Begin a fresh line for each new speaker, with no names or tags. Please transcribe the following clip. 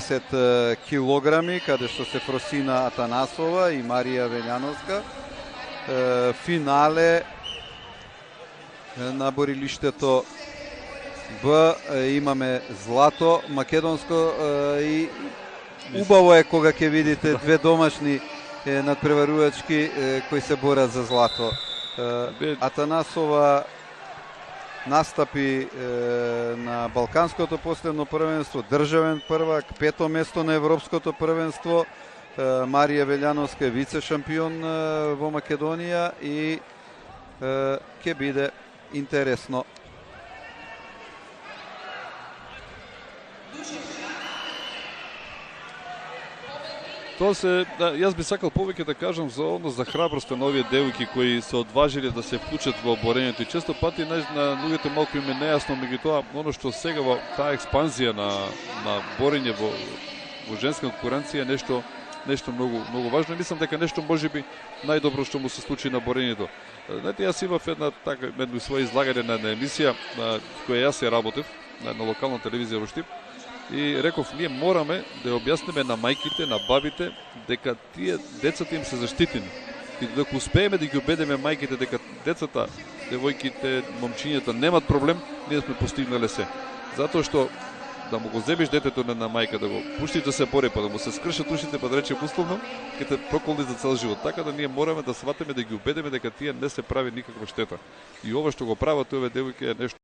90 килограми, каде што се Фросина Атанасова и Марија Велјановска. Финале на борилиштето Б имаме злато македонско и убаво е кога ќе видите две домашни надпреварувачки кои се борат за злато. Атанасова настапи на Балканското последно првенство, државен првак, пето место на Европското првенство. Марија Велјановска е вице шампион во Македонија и ќе биде интересно.
Тоа се, јас би сакал повеќе да кажам за однос за храброста на овие девојки кои се одважили да се вклучат во борењето. И често пати на луѓето малку им е нејасно, меѓутоа оно што сега во таа експанзија на борење во женска конкуренција е нешто многу важно. Мислам дека нешто можеби најдобро што му се случи на борењето. Знаете, јас имав едно своје излагање на емисија која јас ја работев на локална телевизија во Штип. И реков, ние мораме да објасниме на мајките, на бабите, дека тие децата им се заштитени. И додека успееме да ги убедиме мајките дека децата, девојките, момчињата немат проблем, ние сме постигнале се. Затоа што да му го земиш детето на мајка, да го пуштиш да се бори, па да му се скршат ушите, па да рече условно, ќе те проколни за цел живот. Така да ние мораме да сватиме, да ги убедиме дека тие не се прави никаква штета. И ова што го прават овие девојки е нешто